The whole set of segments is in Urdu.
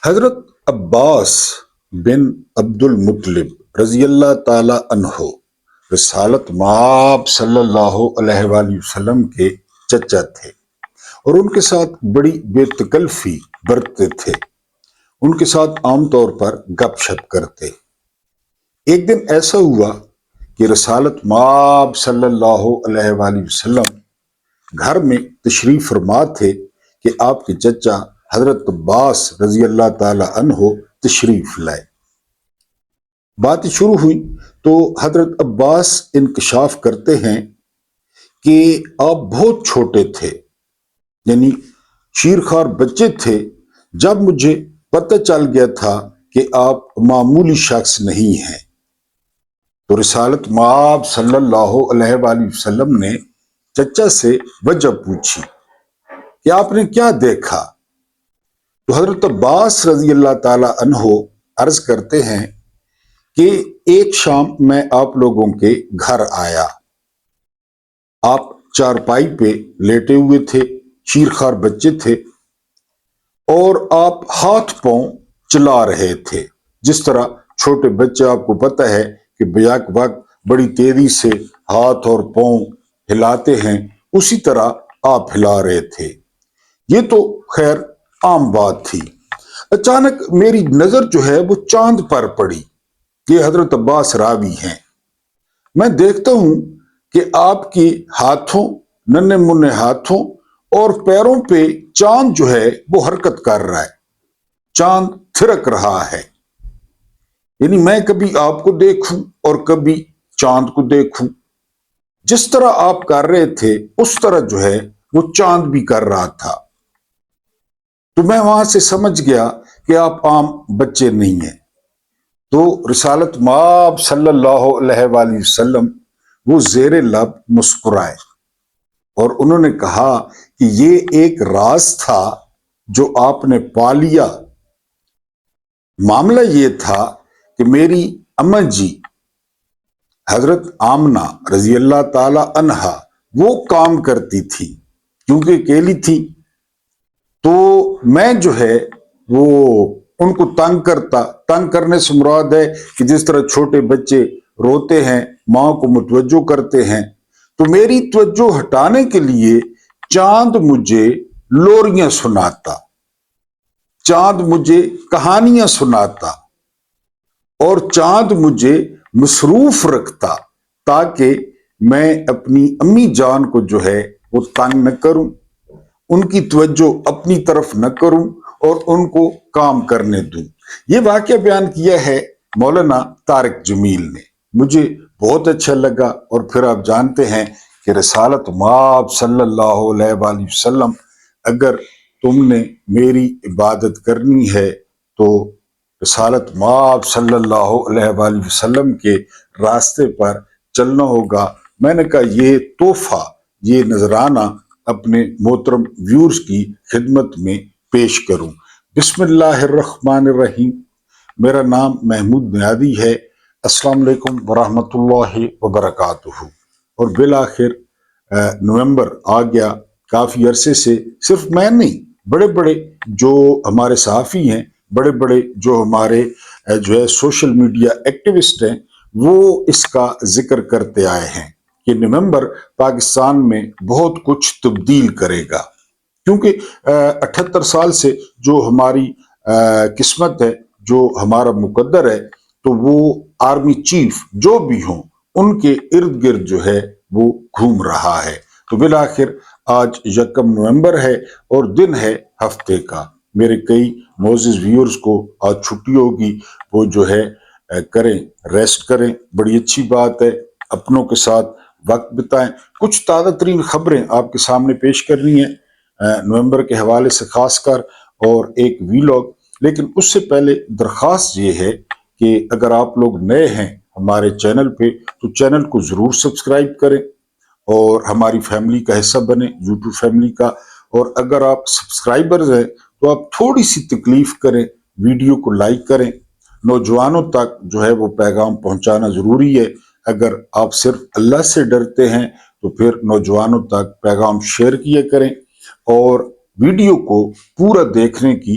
حضرت عباس بن عبد المطلب رضی اللہ تعالی عنہ رسالت مآب صلی اللہ علیہ وآلہ وسلم کے چچا تھے اور ان کے ساتھ بڑی بے تکلفی برتتے تھے۔ ان کے ساتھ عام طور پر گپ شپ کرتے۔ ایک دن ایسا ہوا کہ رسالت مآب صلی اللہ علیہ وآلہ وسلم گھر میں تشریف فرما تھے کہ آپ کے چچا حضرت عباس رضی اللہ تعالی عنہ تشریف لائے۔ بات شروع ہوئی تو حضرت عباس انکشاف کرتے ہیں کہ آپ بہت چھوٹے تھے، یعنی شیرخوار بچے تھے جب مجھے پتہ چل گیا تھا کہ آپ معمولی شخص نہیں ہیں۔ تو رسالت مآب صلی اللہ علیہ وآلہ وسلم نے چچا سے وجہ پوچھی کہ آپ نے کیا دیکھا؟ تو حضرت عباس رضی اللہ تعالی عنہ عرض کرتے ہیں کہ ایک شام میں آپ لوگوں کے گھر آیا، آپ چارپائی پہ لیٹے ہوئے تھے، شیرخوار بچے تھے اور آپ ہاتھ پاؤں چلا رہے تھے، جس طرح چھوٹے بچے آپ کو پتہ ہے کہ بیک وقت بڑی تیزی سے ہاتھ اور پاؤں ہلاتے ہیں، اسی طرح آپ ہلا رہے تھے۔ یہ تو خیر عام بات تھی۔ اچانک میری نظر جو ہے وہ چاند پر پڑی۔ یہ حضرت عباس راوی ہیں۔ میں دیکھتا ہوں کہ آپ کے ہاتھوں، ننھے منھے ہاتھوں اور پیروں پہ چاند جو ہے وہ حرکت کر رہا ہے، چاند تھرک رہا ہے۔ یعنی میں کبھی آپ کو دیکھوں اور کبھی چاند کو دیکھوں، جس طرح آپ کر رہے تھے اس طرح جو ہے وہ چاند بھی کر رہا تھا۔ تو میں وہاں سے سمجھ گیا کہ آپ عام بچے نہیں ہیں۔ تو رسالت مآب صلی اللہ علیہ وآلہ وسلم وہ زیر لب مسکرائے اور انہوں نے کہا کہ یہ ایک راز تھا جو آپ نے پا لیا۔ معاملہ یہ تھا کہ میری اماں جی حضرت آمنہ رضی اللہ تعالی عنہا وہ کام کرتی تھی، کیونکہ اکیلی تھی، تو میں جو ہے وہ ان کو تنگ کرنے سے مراد ہے کہ جس طرح چھوٹے بچے روتے ہیں ماں کو متوجہ کرتے ہیں، تو میری توجہ ہٹانے کے لیے چاند مجھے لوریاں سناتا، چاند مجھے کہانیاں سناتا اور چاند مجھے مصروف رکھتا تاکہ میں اپنی امی جان کو جو ہے وہ تنگ نہ کروں، ان کی توجہ اپنی طرف نہ کروں اور ان کو کام کرنے دوں۔ یہ واقعہ بیان کیا ہے مولانا طارق جمیل نے، مجھے بہت اچھا لگا۔ اور پھر آپ جانتے ہیں کہ رسالت مآب صلی اللہ علیہ وآلہ وسلم اگر تم نے میری عبادت کرنی ہے تو رسالت مآب صلی اللہ علیہ وآلہ وسلم کے راستے پر چلنا ہوگا۔ میں نے کہا یہ تحفہ، یہ نذرانہ اپنے محترم ویورز کی خدمت میں پیش کروں۔ بسم اللہ الرحمن الرحیم۔ میرا نام محمود بنیادی ہے۔ السلام علیکم ورحمۃ اللہ وبرکاتہ۔ اور بالآخر نومبر آ گیا۔ کافی عرصے سے صرف میں نہیں، بڑے بڑے جو ہمارے صحافی ہیں، بڑے بڑے جو ہمارے جو ہے سوشل میڈیا ایکٹیوسٹ ہیں، وہ اس کا ذکر کرتے آئے ہیں کہ نومبر پاکستان میں بہت کچھ تبدیل کرے گا، کیونکہ 78 سال سے جو ہماری قسمت ہے، جو ہمارا مقدر ہے، تو وہ آرمی چیف جو بھی ہوں ان کے ارد گرد جو ہے وہ گھوم رہا ہے۔ تو بالآخر آج 1 نومبر ہے اور دن ہے ہفتے کا۔ میرے کئی معزز ویورز کو آج چھٹی ہوگی، وہ جو ہے کریں، ریسٹ کریں، بڑی اچھی بات ہے، اپنوں کے ساتھ وقت بتائیں۔ کچھ تازہ ترین خبریں آپ کے سامنے پیش کرنی ہیں نومبر کے حوالے سے خاص کر، اور ایک ویلاگ۔ لیکن اس سے پہلے درخواست یہ ہے کہ اگر آپ لوگ نئے ہیں ہمارے چینل پہ تو چینل کو ضرور سبسکرائب کریں اور ہماری فیملی کا حصہ بنیں، یوٹیوب فیملی کا۔ اور اگر آپ سبسکرائبرز ہیں تو آپ تھوڑی سی تکلیف کریں، ویڈیو کو لائک کریں۔ نوجوانوں تک جو ہے وہ پیغام پہنچانا ضروری ہے۔ اگر آپ صرف اللہ سے ڈرتے ہیں تو پھر نوجوانوں تک پیغام شیئر کیا کریں اور ویڈیو کو پورا دیکھنے کی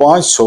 500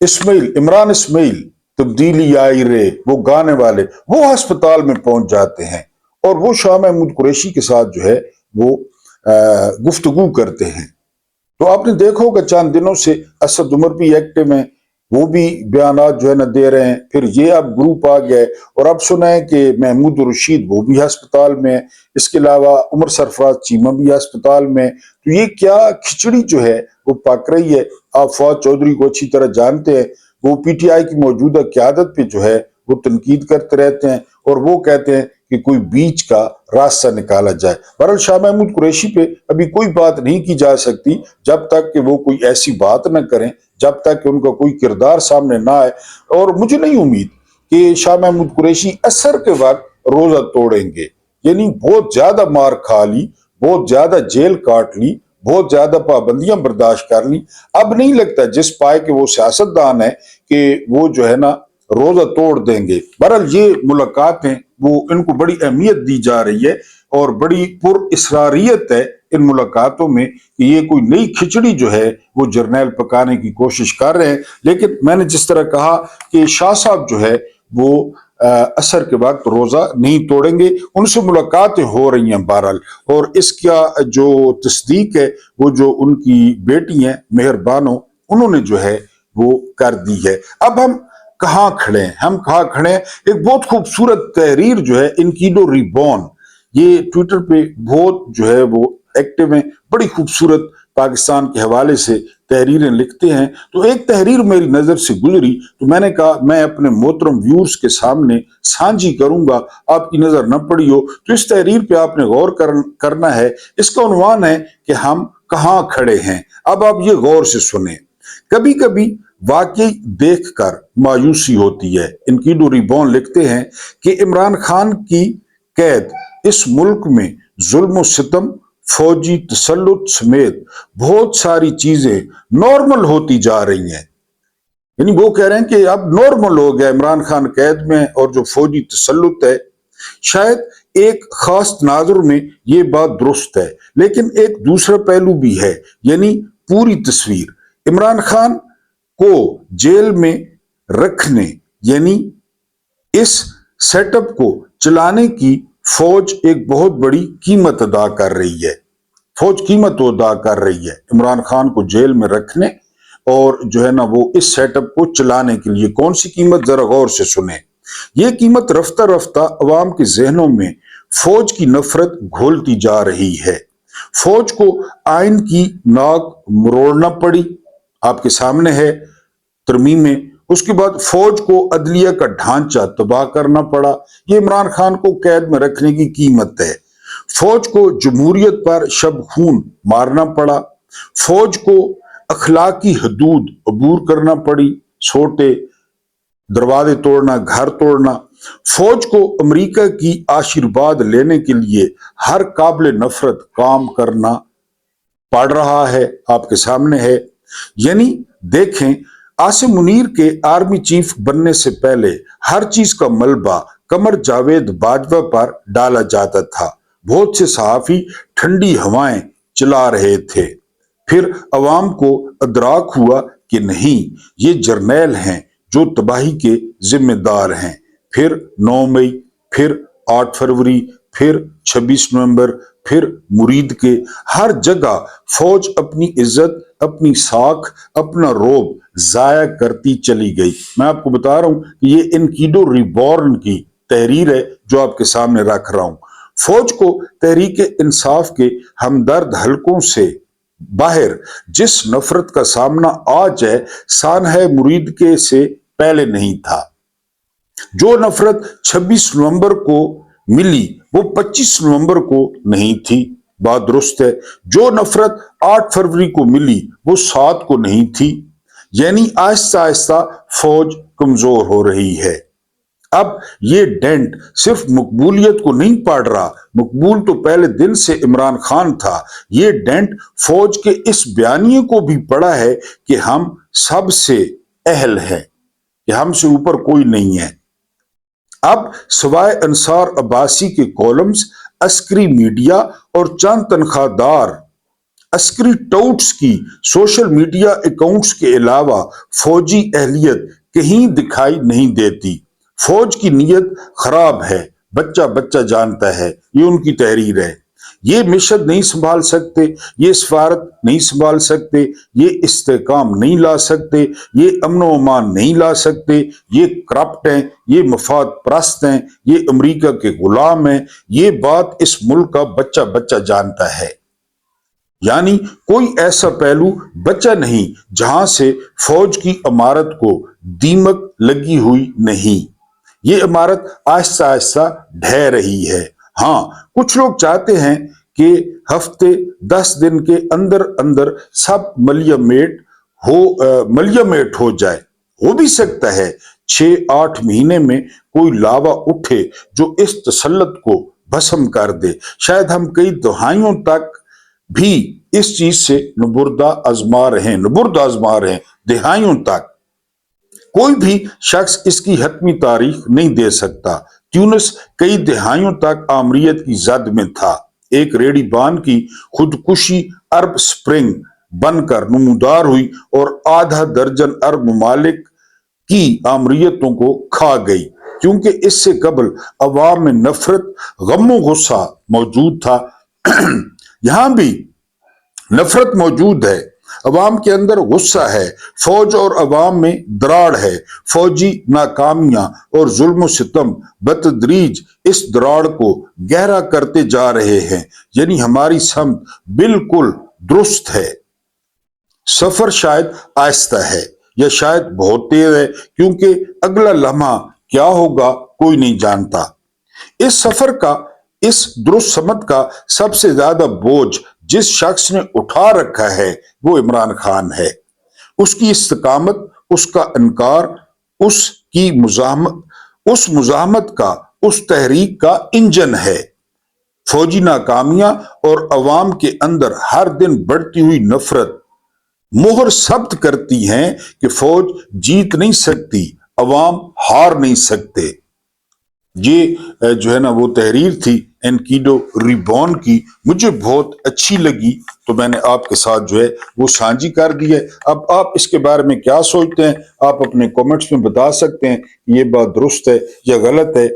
اسماعیل عمران اسماعیل تبدیلی آئی رے وہ گانے والے وہ ہسپتال میں پہنچ جاتے ہیں اور وہ شاہ محمود قریشی کے ساتھ جو ہے وہ گفتگو کرتے ہیں. تو آپ نے دیکھا ہوگا چند دنوں سے اسد عمر بھی ایکٹیو ہیں، وہ بھی بیانات جو ہے نا دے رہے ہیں. پھر یہ اب گروپ آ گیا اور اب سنا ہے کہ محمود رشید وہ بھی ہسپتال میں، اس کے علاوہ عمر سرفراز چیمہ بھی ہسپتال میں. تو یہ کیا کھچڑی جو ہے وہ پک رہی ہے. آپ فواد چودھری کو اچھی طرح جانتے ہیں، وہ پی ٹی آئی کی موجودہ قیادت پہ جو ہے وہ تنقید کرتے رہتے ہیں اور وہ کہتے ہیں کہ کوئی بیچ کا راستہ نکالا جائے. بہرحال شاہ محمود قریشی پہ ابھی کوئی بات نہیں کی جا سکتی جب تک کہ وہ کوئی ایسی بات نہ کریں، جب تک کہ ان کا کوئی کردار سامنے نہ آئے. اور مجھے نہیں امید کہ شاہ محمود قریشی عصر کے وقت روزہ توڑیں گے. یعنی بہت زیادہ مار کھا لی، بہت زیادہ جیل کاٹ لی، بہت زیادہ پابندیاں برداشت کر لی. اب نہیں لگتا جس پائے کہ وہ سیاستدان ہے کہ وہ جو ہے نا روزہ توڑ دیں گے. بہرحال یہ ملاقاتیں وہ ان کو بڑی اہمیت دی جا رہی ہے اور بڑی پر اسراریت ہے ان ملاقاتوں میں کہ یہ کوئی نئی کھچڑی جو ہے وہ جرنیل پکانے کی کوشش کر رہے ہیں. لیکن میں نے جس طرح کہا کہ شاہ صاحب جو ہے وہ عصر کے وقت روزہ نہیں توڑیں گے، ان سے ملاقاتیں ہو رہی ہیں بہرحال. اور اس کا جو تصدیق ہے وہ جو ان کی بیٹی ہیں مہر بانو انہوں نے جو ہے وہ کر دی ہے. اب ہم کہاں کھڑے ہیں؟ ہم کہاں کھڑے ہیں؟ ایک بہت خوبصورت تحریر جو ہے انکیڈو ریبون، یہ ٹویٹر پہ بہت جو ہے وہ ایکٹیو ہیں، بڑی خوبصورت پاکستان کے حوالے سے تحریریں لکھتے ہیں. تو ایک تحریر میری نظر سے گزری تو میں نے کہا میں اپنے محترم ویورز کے سامنے سانجھی کروں گا، آپ کی نظر نہ پڑی ہو تو اس تحریر پہ آپ نے غور کرنا ہے. اس کا عنوان ہے کہ ہم کہاں کھڑے ہیں. اب آپ یہ غور سے سنیں. کبھی کبھی واقعی دیکھ کر مایوسی ہوتی ہے. انکیڈو ریبون لکھتے ہیں کہ عمران خان کی قید اس ملک میں ظلم و ستم، فوجی تسلط سمیت بہت ساری چیزیں نارمل ہوتی جا رہی ہیں. یعنی وہ کہہ رہے ہیں کہ اب نارمل ہو گیا عمران خان قید میں اور جو فوجی تسلط ہے. شاید ایک خاص تناظر میں یہ بات درست ہے، لیکن ایک دوسرا پہلو بھی ہے، یعنی پوری تصویر. عمران خان کو جیل میں رکھنے یعنی اس سیٹ اپ کو چلانے کی فوج ایک بہت بڑی قیمت ادا کر رہی ہے. فوج قیمت ادا کر رہی ہے عمران خان کو جیل میں رکھنے اور جو ہے نا وہ اس سیٹ اپ کو چلانے کے لیے. کون سی قیمت؟ ذرا غور سے سنیں. یہ قیمت رفتہ رفتہ عوام کے ذہنوں میں فوج کی نفرت گھولتی جا رہی ہے. فوج کو آئین کی ناک مروڑنا پڑی، آپ کے سامنے ہے ترمیمیں. اس کے بعد فوج کو عدلیہ کا ڈھانچہ تباہ کرنا پڑا. یہ عمران خان کو قید میں رکھنے کی قیمت ہے. فوج کو جمہوریت پر شب خون مارنا پڑا. فوج کو اخلاقی حدود عبور کرنا پڑی، سوٹے، دروازے توڑنا، گھر توڑنا. فوج کو امریکہ کی آشیرواد لینے کے لیے ہر قابل نفرت کام کرنا پڑ رہا ہے، آپ کے سامنے ہے. یعنی دیکھیں، عاصم منیر کے آرمی چیف بننے سے پہلے ہر چیز کا ملبہ قمر جاوید باجوہ پر ڈالا جاتا تھا. بہت سے صحافی ٹھنڈی ہوائیں چلا رہے تھے. پھر عوام کو ادراک ہوا کہ نہیں، یہ جرنیل ہیں جو تباہی کے ذمہ دار ہیں. پھر 9 مئی، پھر 8 فروری، پھر 26 نومبر، پھر مرید کے ہر جگہ فوج اپنی عزت، اپنی ساکھ، اپنا روب ضائع کرتی چلی گئی. میں آپ کو بتا رہا ہوں کہ یہ انکیڈو ریبورن کی تحریر ہے جو آپ کے سامنے رکھ رہا ہوں. فوج کو تحریک انصاف کے ہمدرد حلقوں سے باہر جس نفرت کا سامنا آج ہے، سانحہ مرید کے سے پہلے نہیں تھا. جو نفرت 26 نومبر کو ملی وہ 25 نومبر کو نہیں تھی، بات درست ہے. جو نفرت 8 فروری کو ملی وہ 7 کو نہیں تھی. یعنی آہستہ آہستہ فوج کمزور ہو رہی ہے. اب یہ ڈینٹ صرف مقبولیت کو نہیں پڑ رہا، مقبول تو پہلے دن سے عمران خان تھا. یہ ڈینٹ فوج کے اس بیانیے کو بھی پڑا ہے کہ ہم سب سے اہل ہیں، کہ ہم سے اوپر کوئی نہیں ہے. اب سوائے انصار عباسی کے کالمز، عسکری میڈیا اور چند تنخواہ دار عسکری ٹاؤٹس کی سوشل میڈیا اکاؤنٹس کے علاوہ فوجی اہلیت کہیں دکھائی نہیں دیتی۔ فوج کی نیت خراب ہے، بچہ بچہ جانتا ہے، یہ ان کی تحریر ہے۔ یہ مشن نہیں سنبھال سکتے، یہ سفارت نہیں سنبھال سکتے، یہ استحکام نہیں لا سکتے، یہ امن و امان نہیں لا سکتے، یہ کرپٹ ہیں، یہ مفاد پرست ہیں، یہ امریکہ کے غلام ہیں۔ یہ بات اس ملک کا بچہ بچہ جانتا ہے۔ یعنی کوئی ایسا پہلو بچا نہیں جہاں سے فوج کی عمارت کو دیمک لگی ہوئی نہیں۔ یہ عمارت آہستہ آہستہ ڈھہ رہی ہے۔ ہاں، کچھ لوگ چاہتے ہیں کہ ہفتے 10 دن کے اندر اندر سب ملیمیٹ ہو جائے۔ ہو بھی سکتا ہے 6-8 مہینے میں کوئی لاوا اٹھے جو اس تسلط کو بھسم کر دے۔ شاید ہم کئی دہائیوں تک بھی اس چیز سے نبرد آزما رہے ہیں، دہائیوں تک۔ کوئی بھی شخص اس کی حتمی تاریخ نہیں دے سکتا۔ تیونس کئی دہائیوں تک آمریت کی زد میں تھا۔ ایک ریڑھی بان کی خودکشی عرب سپرنگ بن کر نمودار ہوئی اور آدھا درجن عرب ممالک کی آمریتوں کو کھا گئی، کیونکہ اس سے قبل عوام میں نفرت، غم و غصہ موجود تھا۔ یہاں بھی نفرت موجود ہے، عوام کے اندر غصہ ہے، فوج اور عوام میں دراڑ ہے۔ فوجی ناکامیاں اور ظلم و ستم بتدریج اس دراڑ کو گہرا کرتے جا رہے ہیں۔ یعنی ہماری سمت بالکل درست ہے، سفر شاید آہستہ ہے یا شاید بہت تیز ہے، کیونکہ اگلا لمحہ کیا ہوگا کوئی نہیں جانتا۔ اس سفر کا، اس درست سمت کا سب سے زیادہ بوجھ جس شخص نے اٹھا رکھا ہے وہ عمران خان ہے۔ اس کی استقامت، اس کا انکار، اس کی مزاحمت کا، اس تحریک کا انجن ہے۔ فوجی ناکامیاں اور عوام کے اندر ہر دن بڑھتی ہوئی نفرت مہر ثبت کرتی ہیں کہ فوج جیت نہیں سکتی، عوام ہار نہیں سکتے۔ یہ جو ہے نا وہ تحریر تھی انکیڈو ریبون کی، مجھے بہت اچھی لگی تو میں نے آپ کے ساتھ جو ہے وہ سانجھی کر دی ہے۔ اب آپ اس کے بارے میں کیا سوچتے ہیں؟ آپ اپنے کومنٹس میں بتا سکتے ہیں یہ بات درست ہے یا غلط ہے۔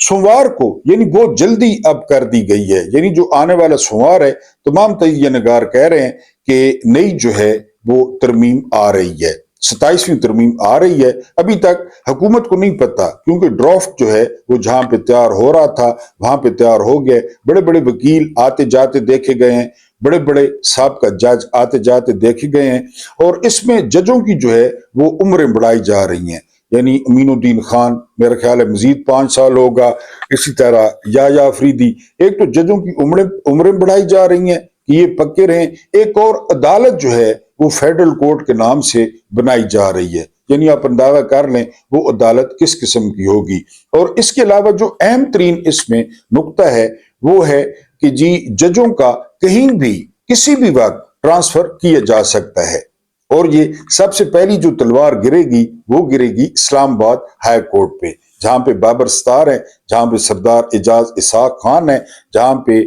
سوموار کو یعنی بہت جلدی اب کر دی گئی ہے، یعنی جو آنے والا سوموار ہے، تمام تجزیہ نگار کہہ رہے ہیں کہ نئی جو ہے وہ ترمیم آ رہی ہے، 27ویں ترمیم آ رہی ہے۔ ابھی تک حکومت کو نہیں پتا، کیونکہ ڈرافٹ جو ہے وہ جہاں پہ تیار ہو رہا تھا وہاں پہ تیار ہو گئے۔ بڑے بڑے وکیل آتے جاتے دیکھے گئے ہیں، بڑے بڑے سابقہ جج آتے جاتے دیکھے گئے ہیں، اور اس میں ججوں کی جو ہے وہ عمریں بڑھائی جا رہی ہیں۔ یعنی امین الدین خان میرا خیال ہے مزید 5 سال ہوگا، اسی طرح یحییٰ افریدی۔ ایک تو ججوں کی عمریں بڑھائی جا رہی ہیں کہ یہ پکے رہیں، ایک اور عدالت جو ہے وہ فیڈرل کورٹ کے نام سے بنائی جا رہی ہے۔ یعنی آپ اندازہ کر لیں وہ عدالت کس قسم کی ہوگی۔ اور اس کے علاوہ جو اہم ترین اس میں نقطہ ہے وہ ہے کہ جی ججوں کا کہیں بھی کسی بھی وقت ٹرانسفر کیا جا سکتا ہے، اور یہ سب سے پہلی جو تلوار گرے گی وہ گرے گی اسلام آباد ہائی کورٹ پہ، جہاں پہ بابر ستار ہے، جہاں پہ سردار اعجاز اسحاق خان ہے، جہاں پہ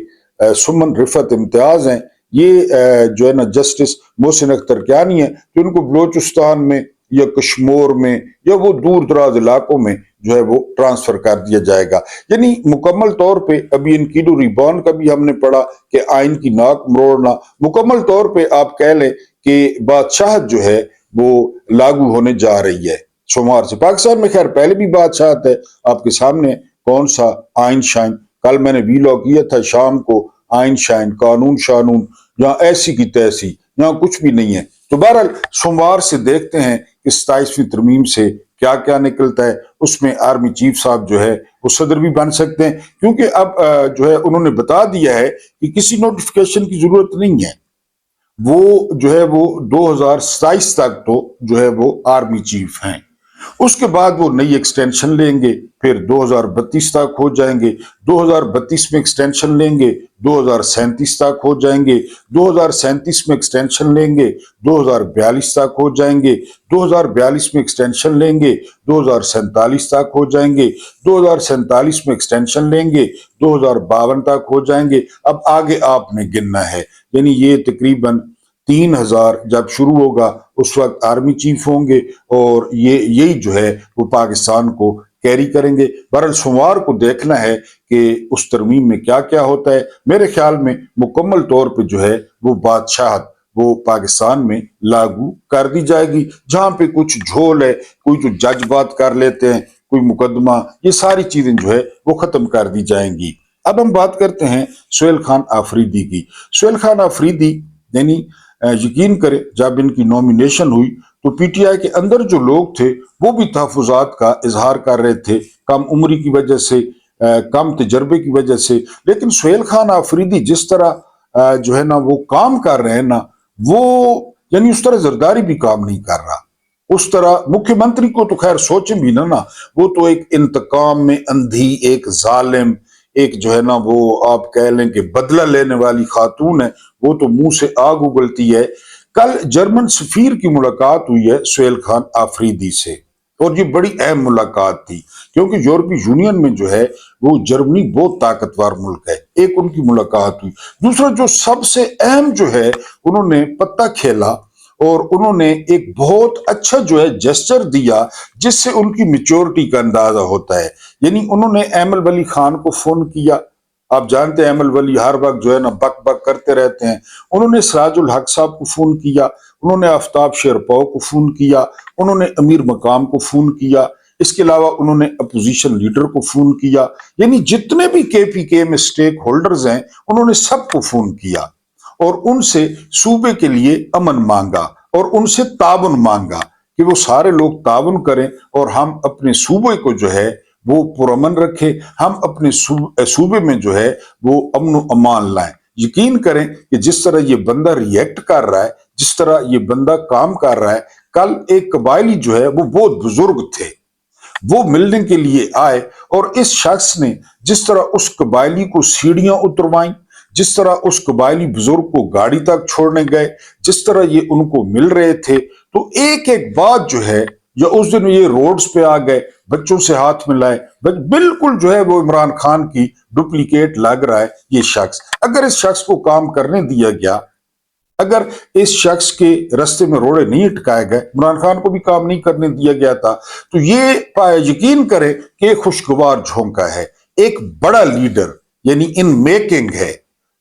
سمن رفعت امتیاز ہیں۔ یہ جو ہے نا جسٹس محسن اختر کیانی ہے، جو ان کو بلوچستان میں یا کشمور میں یا وہ دور دراز علاقوں میں جو ہے وہ ٹرانسفر کر دیا جائے گا۔ یعنی مکمل طور پہ ابھی انکیڈو ریبون کا بھی ہم نے پڑھا کہ آئین کی ناک مروڑنا، مکمل طور پہ آپ کہہ لیں کہ بادشاہت جو ہے وہ لاگو ہونے جا رہی ہے سوموار سے۔ پاکستان میں خیر پہلے بھی بادشاہت ہے، آپ کے سامنے کون سا آئین شائن، کل میں نے ویلاگ کیا تھا شام کو، آئین شائن، قانون شانون، یہاں ایسی کی تیسی، یہاں کچھ بھی نہیں ہے۔ تو بہرحال سوموار سے دیکھتے ہیں کہ 27ویں ترمیم سے کیا کیا نکلتا ہے۔ اس میں آرمی چیف صاحب جو ہے وہ صدر بھی بن سکتے ہیں، کیونکہ اب جو ہے انہوں نے بتا دیا ہے کہ کسی نوٹیفیکیشن کی ضرورت نہیں ہے، وہ جو ہے وہ 2027 تک تو جو ہے وہ آرمی چیف ہیں۔ اس کے بعد وہ نئی ایکسٹینشن لیں گے، پھر 2032 تک ہو جائیں گے، 2032 میں ایکسٹینشن لیں گے 2037 تک ہو جائیں گے، 2037 میں ایکسٹینشن لیں گے 2042 تک ہو جائیں گے، 2042 میں ایکسٹینشن لیں گے 2047 تک ہو جائیں گے، 2047 میں ایکسٹینشن لیں گے 2052 تک ہو جائیں گے۔ اب آگے آپ نے گننا ہے، یعنی یہ تقریباً 3000 جب شروع ہوگا اس وقت آرمی چیف ہوں گے، اور یہی جو ہے وہ پاکستان کو کیری کریں گے۔ بہرحال سوموار کو دیکھنا ہے کہ اس ترمیم میں کیا کیا ہوتا ہے۔ میرے خیال میں مکمل طور پہ جو ہے وہ بادشاہت وہ پاکستان میں لاگو کر دی جائے گی۔ جہاں پہ کچھ جھول ہے، کوئی جو جج بات کر لیتے ہیں، کوئی مقدمہ، یہ ساری چیزیں جو ہے وہ ختم کر دی جائیں گی۔ اب ہم بات کرتے ہیں سہیل خان آفریدی کی۔ سہیل خان آفریدی یعنی یقین کرے جب ان کی نومینیشن ہوئی تو پی ٹی آئی کے اندر جو لوگ تھے وہ بھی تحفظات کا اظہار کر رہے تھے، کم عمری کی وجہ سے، کم تجربے کی وجہ سے۔ لیکن سہیل خان آفریدی جس طرح جو ہے نا وہ کام کر رہے ہیں نا، وہ یعنی اس طرح زرداری بھی کام نہیں کر رہا۔ اس طرح مکھیہ منتری کو تو خیر سوچیں بھی نا، وہ تو ایک انتقام میں اندھی، ایک ظالم، ایک جو ہے نا وہ آپ کہہ لیں کہ بدلہ لینے والی خاتون ہے، وہ تو منہ سے آگ اگلتی ہے۔ کل جرمن سفیر کی ملاقات ہوئی ہے سہیل خان آفریدی سے، اور یہ بڑی اہم ملاقات تھی، کیونکہ یورپی یونین میں جو ہے وہ جرمنی بہت طاقتور ملک ہے۔ ایک ان کی ملاقات ہوئی، دوسرا جو سب سے اہم جو ہے انہوں نے پتہ کھیلا اور انہوں نے ایک بہت اچھا جو ہے جسچر دیا جس سے ان کی میچورٹی کا اندازہ ہوتا ہے۔ یعنی انہوں نے ایمل ولی خان کو فون کیا، آپ جانتے ہیں ایمل ولی ہر وقت جو ہے نا بک بک کرتے رہتے ہیں۔ انہوں نے سراج الحق صاحب کو فون کیا، انہوں نے آفتاب شیرپاؤ کو فون کیا، انہوں نے امیر مقام کو فون کیا، اس کے علاوہ انہوں نے اپوزیشن لیڈر کو فون کیا، یعنی جتنے بھی کے پی کے میں سٹیک ہولڈرز ہیں انہوں نے سب کو فون کیا، اور ان سے صوبے کے لیے امن مانگا اور ان سے تعاون مانگا کہ وہ سارے لوگ تعاون کریں اور ہم اپنے صوبے کو جو ہے وہ پرامن رکھیں، ہم اپنے صوبے میں جو ہے وہ امن و امان لائیں۔ یقین کریں کہ جس طرح یہ بندہ ریئیکٹ کر رہا ہے، جس طرح یہ بندہ کام کر رہا ہے، کل ایک قبائلی جو ہے وہ بہت بزرگ تھے، وہ ملنے کے لیے آئے، اور اس شخص نے جس طرح اس قبائلی کو سیڑھیاں اتروائیں، جس طرح اس قبائلی بزرگ کو گاڑی تک چھوڑنے گئے، جس طرح یہ ان کو مل رہے تھے، تو ایک ایک بات جو ہے، یا اس دن یہ روڈز پہ آ گئے، بچوں سے ہاتھ ملائے، بالکل جو ہے وہ عمران خان کی ڈپلیکیٹ لگ رہا ہے یہ شخص۔ اگر اس شخص کو کام کرنے دیا گیا، اگر اس شخص کے رستے میں روڑے نہیں اٹکائے گئے، عمران خان کو بھی کام نہیں کرنے دیا گیا تھا، تو یہ یقین کرے کہ خوشگوار جھونکا ہے، ایک بڑا لیڈر یعنی ان میکنگ ہے،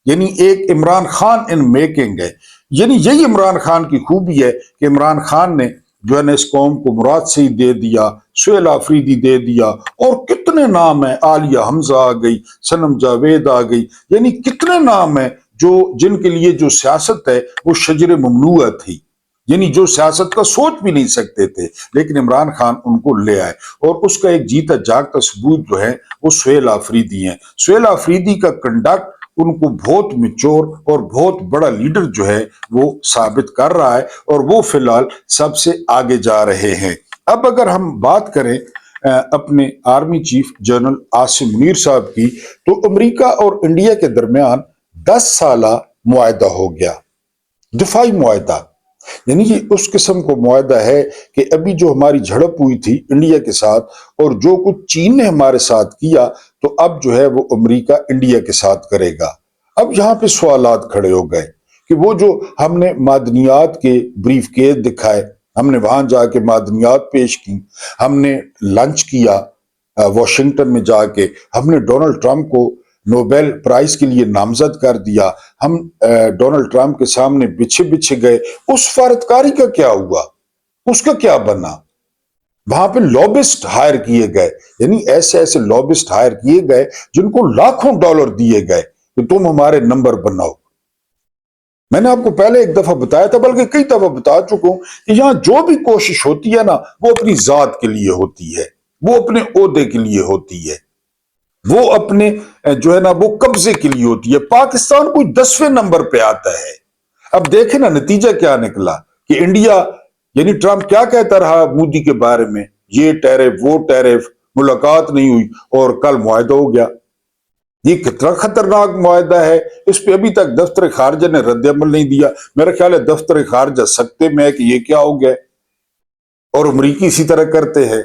یعنی ایک عمران خان ان میکنگ ہے۔ یعنی یہی عمران خان کی خوبی ہے کہ عمران خان نے جو ہے نا اس قوم کو مراد سے ہی دے دیا، سہیل آفریدی دے دیا، اور کتنے نام ہیں، عالیہ حمزہ آ گئی، صنم جاوید آ گئی، یعنی کتنے نام ہیں جن کے لیے جو سیاست ہے وہ شجر ممنوعہ تھی، یعنی جو سیاست کا سوچ بھی نہیں سکتے تھے، لیکن عمران خان ان کو لے آئے، اور اس کا ایک جیتا جاگتا ثبوت جو ہے وہ سہیل آفریدی ہیں۔ سہیل آفریدی کا کنڈکٹ ان کو بہت میچور اور بہت بڑا لیڈر جو ہے وہ ثابت کر رہا ہے، اور وہ فی الحال سب سے آگے جا رہے ہیں۔ اب اگر ہم بات کریں اپنے army chief general Asim Munir صاحب کی، تو امریکہ اور انڈیا کے درمیان 10 سالہ معاہدہ ہو گیا، دفاعی معاہدہ، یعنی یہ اس قسم کو معاہدہ ہے کہ ابھی جو ہماری جھڑپ ہوئی تھی انڈیا کے ساتھ، اور جو کچھ چین نے ہمارے ساتھ کیا، تو اب جو ہے وہ امریکہ انڈیا کے ساتھ کرے گا۔ اب یہاں پہ سوالات کھڑے ہو گئے کہ وہ جو ہم نے معدنیات کے بریف کیس دکھائے، ہم نے وہاں جا کے معدنیات پیش کی، ہم نے لنچ کیا واشنگٹن میں جا کے، ہم نے ڈونلڈ ٹرمپ کو نوبیل پرائز کے لیے نامزد کر دیا، ہم ڈونلڈ ٹرمپ کے سامنے بچھے گئے، اس فارتکاری کا کیا ہوا؟ اس کا کیا بنا؟ وہاں پہ لابسٹ ہائر کیے گئے، یعنی ایسے ایسے لابسٹ ہائر کیے گئے جن کو لاکھوں ڈالر دیے گئے کہ تم ہمارے نمبر بناؤ۔ میں نے آپ کو پہلے ایک دفعہ بتایا تھا، بلکہ کئی دفعہ بتا چکا ہوں، کہ یہاں جو بھی کوشش ہوتی ہے نا، وہ اپنی ذات کے لیے ہوتی ہے، وہ اپنے عہدے کے لیے ہوتی ہے، وہ اپنے جو ہے نا وہ قبضے کے لیے ہوتی ہے۔ پاکستان کوئی 10ویں نمبر پہ آتا ہے۔ اب دیکھیں نا نتیجہ کیا نکلا، کہ انڈیا یعنی ٹرمپ کیا کہتا رہا مودی کے بارے میں، یہ ٹیرف وہ ٹیرف، ملاقات نہیں ہوئی اور کل معاہدہ ہو گیا۔ یہ کتنا خطرناک معاہدہ ہے، اس پہ ابھی تک دفتر خارجہ نے رد عمل نہیں دیا۔ میرا خیال ہے دفتر خارجہ سکتے میں ہے کہ یہ کیا ہو گیا، اور امریکی اسی طرح کرتے ہیں۔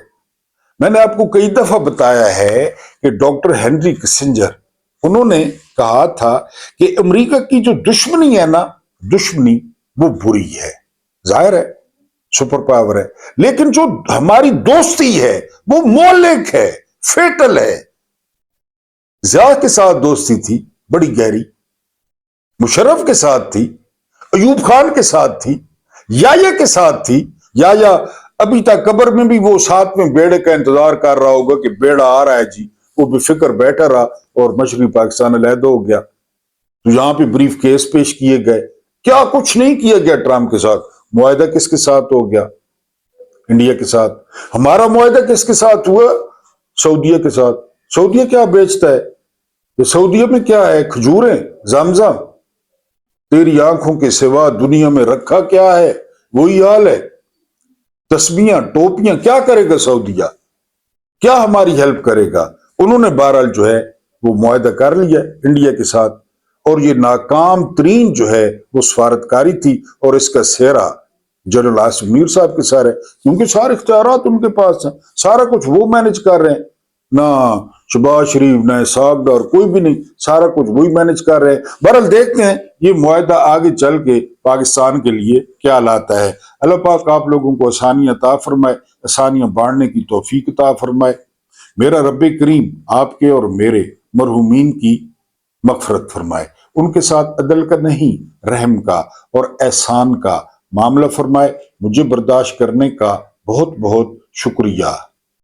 میں نے آپ کو کئی دفعہ بتایا ہے کہ ڈاکٹر ہینری کسنجر، انہوں نے کہا تھا کہ امریکہ کی جو دشمنی ہے نا، دشمنی وہ بری ہے، ظاہر ہے سپر پاور ہے، لیکن جو ہماری دوستی ہے وہ مولک ہے، فیٹل ہے۔ ضیاء کے ساتھ دوستی تھی بڑی گہری، مشرف کے ساتھ تھی، ایوب خان کے ساتھ تھی، یایا کے ساتھ تھی۔ یایا ابھی تک قبر میں بھی وہ ساتھ میں بیڑے کا انتظار کر رہا ہوگا کہ بیڑا آ رہا ہے جی، وہ بے فکر بیٹھا رہا اور مشرقی پاکستان علیحدہ ہو گیا۔ تو یہاں پہ بریف کیس پیش کیے گئے، کیا کچھ نہیں کیا گیا ٹرمپ کے ساتھ۔ معاہدہ کس کے ساتھ ہو گیا؟ انڈیا کے ساتھ۔ ہمارا معاہدہ کس کے ساتھ ہوا؟ سعودیہ کے ساتھ۔ سعودیہ کیا بیچتا ہے؟ یہ سعودیہ میں کیا ہے؟ کھجوریں، زمزم۔ تیری آنکھوں کے سوا دنیا میں رکھا کیا ہے؟ وہی حال ہے۔ تسبیحاں، ٹوپیاں، کیا کرے گا سعودیہ؟ کیا ہماری ہیلپ کرے گا؟ انہوں نے بہرحال جو ہے وہ معاہدہ کر لیا انڈیا کے ساتھ، اور یہ ناکام ترین جو ہے وہ سفارتکاری تھی، اور اس کا سہرا جنرل آصف منیر صاحب کے سارے، کیونکہ سارے اختیارات ان کے پاس ہیں، سارا کچھ وہ مینج کر رہے ہیں، نہ شہباز شریف نہ اسحاق ڈار، کوئی بھی نہیں، سارا کچھ وہی مینج کر رہے ہیں۔ بہرحال دیکھتے ہیں یہ معاہدہ آگے چل کے پاکستان کے لیے کیا لاتا ہے۔ اللہ پاک آپ لوگوں کو آسانیاں عطا فرمائے، آسانیاں بانٹنے کی توفیق عطا فرمائے۔ میرا رب کریم آپ کے اور میرے مرحومین کی مغفرت فرمائے، ان کے ساتھ عدل کا نہیں رحم کا اور احسان کا معاملہ فرمائے۔ مجھے برداشت کرنے کا بہت بہت شکریہ۔